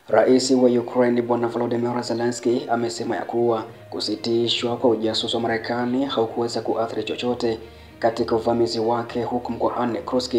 Rais wa Ukraine Bwana Volodymyr Zelensky amesema ya kuwa kusitishwa kwa ujasusi wa Marekani haukuweza kuathiri chochote katika uvamizi wake huko mkoani Kursk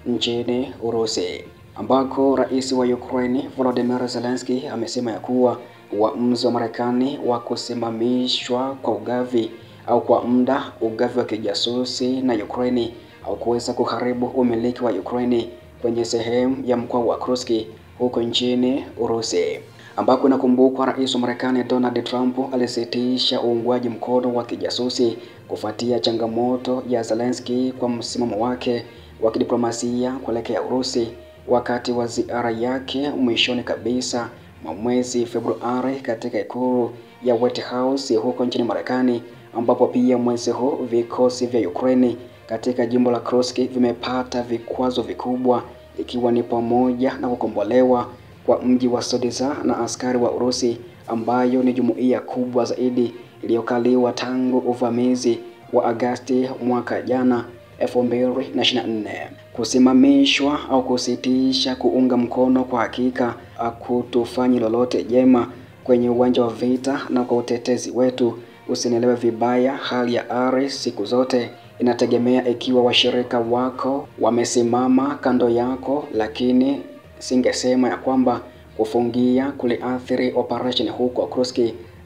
nchini Urusi, ambako rais wa Ukraine Volodymyr Zelensky amesema ya kuwa uamuzi wa Marekani wa kusimamishwa kwa ugavi au kwa muda ugavi wa kijasusi na Ukraine haukuweza kuharibu umiliki wa Ukraine kwenye sehemu ya mkoa wa Kursk huko nchini Urusi, ambako inakumbukwa rais wa Marekani Donald Trump alisitisha uungwaji mkono wa kijasusi kufuatia changamoto ya Zelensky kwa msimamo wake wa kidiplomasia kuelekea Urusi wakati wa ziara yake mwishoni kabisa mwa mwezi Februari katika ikulu ya White House huko nchini Marekani, ambapo pia mwezi huu vikosi vya Ukraine katika jimbo la Kursk vimepata vikwazo vikubwa, ikiwa ni pamoja na kukombolewa kwa mji wa Odessa na askari wa Urusi, ambayo ni jumuiya kubwa zaidi iliyokaliwa tangu uvamizi wa Agosti mwaka jana 2024. Kusimamishwa au kusitisha kuunga mkono kwa hakika hakutufanyi lolote jema kwenye uwanja wa vita, na kwa utetezi wetu usinielewe vibaya, hali ya ari siku zote inategemea ikiwa washirika wako wamesimama kando yako, lakini singesema ya kwamba kufungia kuliathiri operation huko Kursk.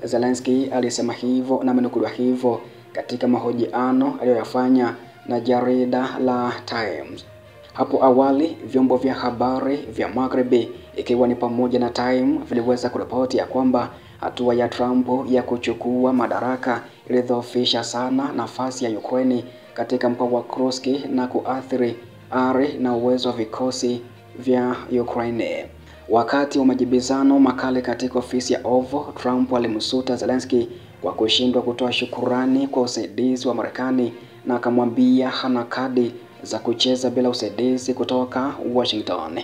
Zelensky alisema hivyo na amenukuliwa hivyo katika mahojiano aliyoyafanya na jarida la Times. Hapo awali vyombo vya habari vya Magharibi ikiwa ni pamoja na Time viliweza kuripoti ya kwamba hatua ya Trump ya kuchukua madaraka ilidhoofisha sana nafasi ya Ukraine katika mkoa wa Kursk na kuathiri ari na uwezo wa vikosi vya Ukraine. Wakati wa majibizano makali katika ofisi ya Oval, Trump alimsuta Zelensky kwa kushindwa kutoa shukurani kwa usaidizi wa Marekani na akamwambia hana kadi za kucheza bila usaidizi kutoka Washington.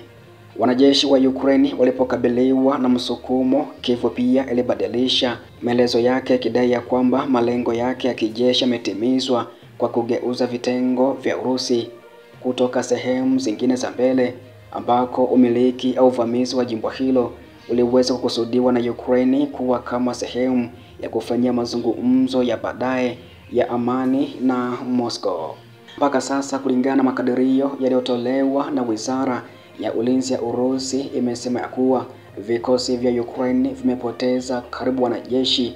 Wanajeshi wa Ukraine walipokabiliwa na msukumo, Kiev pia ilibadilisha maelezo yake ikidai ya kwamba malengo yake ya kijeshi yametimizwa kwa kugeuza vitengo vya Urusi kutoka sehemu zingine za mbele, ambako umiliki au uvamizi wa jimbo hilo uliweza kukusudiwa na Ukraine kuwa kama sehemu ya kufanyia mazungumzo ya baadaye ya amani na Moscow. Mpaka sasa, kulingana na makadirio yaliyotolewa na Wizara ya Ulinzi ya Urusi, imesema ya kuwa vikosi vya Ukraine vimepoteza karibu wanajeshi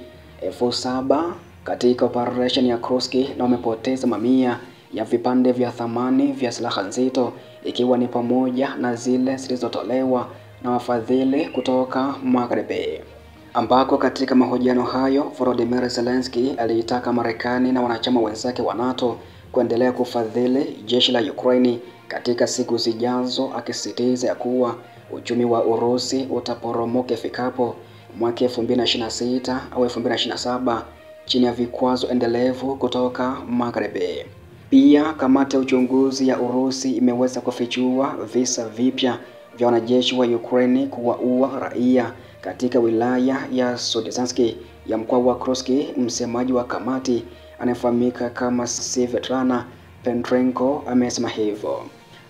7,000 katika operation ya Kursk na wamepoteza mamia ya vipande vya thamani vya silaha nzito, ikiwa ni pamoja na zile zilizotolewa na wafadhili kutoka Magharibi. Ambako katika mahojiano hayo Volodymyr Zelensky aliitaka Marekani na wanachama wenzake wa NATO kuendelea kufadhili jeshi la Ukraine katika siku zijazo, akisisitiza ya kuwa uchumi wa Urusi utaporomoka ifikapo mwaka 2026 au 2027 chini ya vikwazo endelevu kutoka Magharibi. Pia kamati ya uchunguzi ya Urusi imeweza kufichua visa vipya vya wanajeshi wa Ukraine kuwaua raia katika wilaya ya Odessa ya mkoa wa Kursk. Msemaji wa kamati anayefahamika kama Svetlana Petrenko amesema hivyo,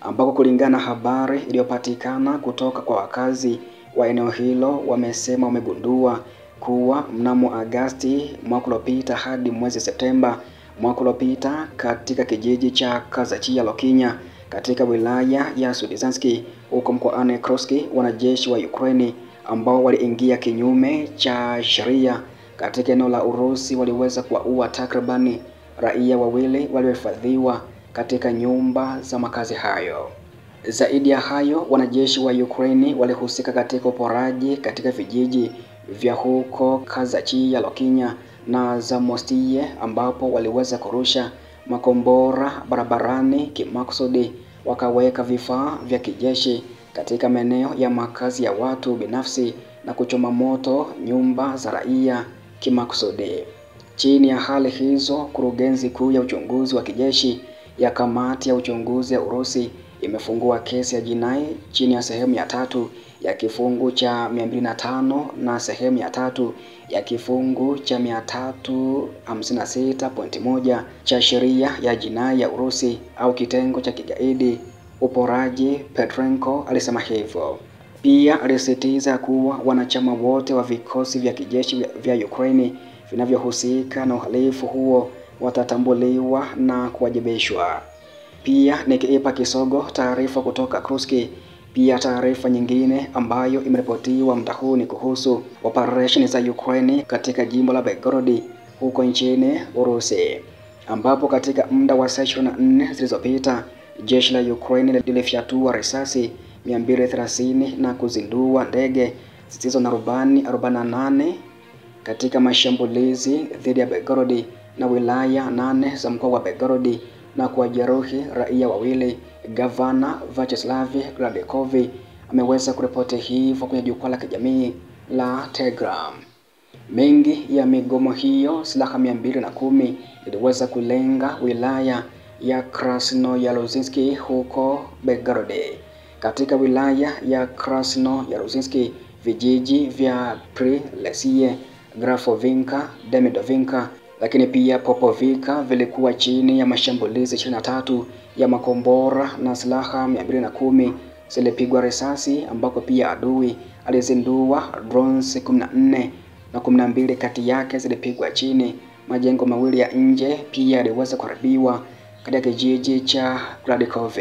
ambako kulingana na habari iliyopatikana kutoka kwa wakazi wa eneo hilo, wamesema wamegundua kuwa mnamo Agosti mwaka uliopita hadi mwezi Septemba mwaka uliopita katika kijiji cha Kazachia Lokinya katika wilaya ya Odessa huko mkoani Kursk, wanajeshi wa Ukraine ambao waliingia kinyume cha sheria katika eneo la Urusi waliweza kuwaua takribani raia wawili waliohifadhiwa katika nyumba za makazi hayo. Zaidi ya hayo, wanajeshi wa Ukraine walihusika katika uporaji katika vijiji vya huko Kazachia Lokinya na Zamostie, ambapo waliweza kurusha makombora barabarani kimakusudi, wakaweka vifaa vya kijeshi katika maeneo ya makazi ya watu binafsi na kuchoma moto nyumba za raia kimakusudi. Chini ya hali hizo, kurugenzi kuu ya uchunguzi wa kijeshi ya kamati ya uchunguzi ya Urusi imefungua kesi ya jinai chini ya sehemu ya 3 ya kifungu cha 205 na sehemu ya 3 ya kifungu cha 356.1 cha sheria ya jinai ya Urusi au kitengo cha kigaidi uporaji. Petrenko alisema hivyo. Pia alisisitiza kuwa wanachama wote wa vikosi vya kijeshi vya Ukraine vinavyohusika na uhalifu huo watatambuliwa na kuwajibishwa. Pia nikiipa kisogo taarifa kutoka Kursk. Pia taarifa nyingine ambayo imeripotiwa muda huu ni kuhusu operesheni za Ukraine katika jimbo la Belgorod huko nchini Urusi, ambapo katika muda wa saa 24 zilizopita jeshi la Ukraine lilifyatua risasi 230 na kuzindua ndege zisizo na rubani 48 katika mashambulizi dhidi ya Belgorod na wilaya 8 za mkoa wa Belgorod na kuwajeruhi raia wawili. Gavana Vyacheslav Gladkov ameweza kuripoti hivyo kwenye jukwaa la kijamii la Telegram. Mengi ya migomo hiyo, silaha 210 iliweza kulenga wilaya ya Krasnoyarsk huko Belgorod. Katika wilaya ya Krasnoyarsk, vijiji vya Prilesie, Grafovinka, Demidovinka lakini pia Popovika vilikuwa chini ya mashambulizi 23 ya makombora na silaha 210 zilipigwa risasi, ambako pia adui alizindua drones 14 na 12 kati yake zilipigwa chini. Majengo mawili ya nje pia yaliweza kuharibiwa katika kijiji cha Gladkov.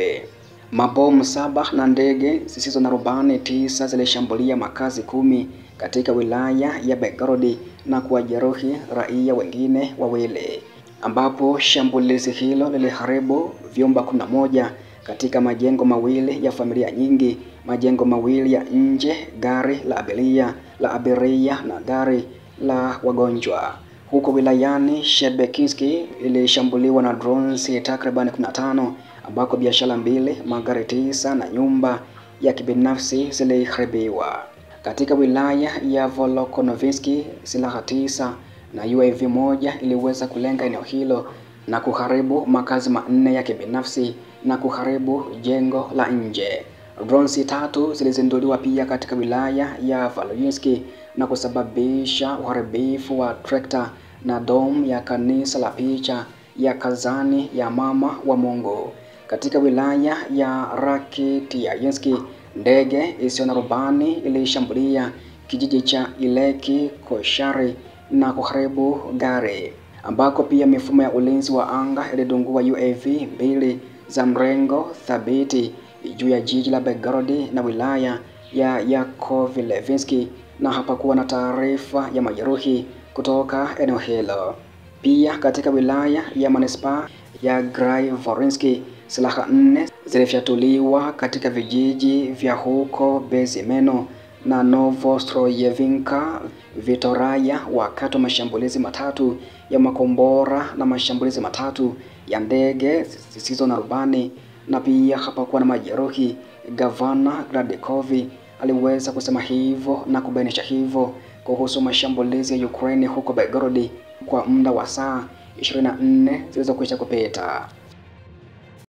Mabomu 7 na ndege zisizo na rubani 9 zilishambulia makazi 10 katika wilaya ya Belgorod na kuwajeruhi raia wengine wawili, ambapo shambulizi hilo liliharibu vyumba 11 katika majengo mawili ya familia nyingi, majengo mawili ya nje, gari la abiria na gari la wagonjwa. Huko wilayani Shebekivsk ilishambuliwa na drones takriban 15, ambako biashara 2, magari 9 na nyumba ya kibinafsi ziliharibiwa. Katika wilaya ya Volokhonovsk, silaha 9 na UAV 1 iliweza kulenga eneo hilo na kuharibu makazi 4 ya kibinafsi na kuharibu jengo la nje. Drones 3 zilizinduliwa pia katika wilaya ya Valoyinsk na kusababisha uharibifu wa trekta na dome ya kanisa la picha ya Kazani ya Mama wa Mungu. Katika wilaya ya Rakitiansk, ndege isiyo na rubani ilishambulia kijiji cha Ileki Koshari na kuharibu gari, ambako pia mifumo ya ulinzi wa anga ilidungua UAV 2 za mrengo thabiti juu ya jiji la Belgorod na wilaya ya Yakovlevsk, na hapakuwa na taarifa ya majeruhi kutoka eneo hilo. Pia katika wilaya ya manispaa ya Graivorinsk, silaha 4 zilifyatuliwa katika vijiji vya huko Bezimeno na Novostroyevinka Vitoraya wakati wa mashambulizi 3 ya makombora na mashambulizi 3 ya ndege zisizo na rubani, na pia hapakuwa na majeruhi. Gavana Gladkov aliweza kusema hivyo na kubainisha hivyo kuhusu mashambulizi ya Ukraine huko Belgorod kwa muda wa saa 24 zilizokwisha kupita.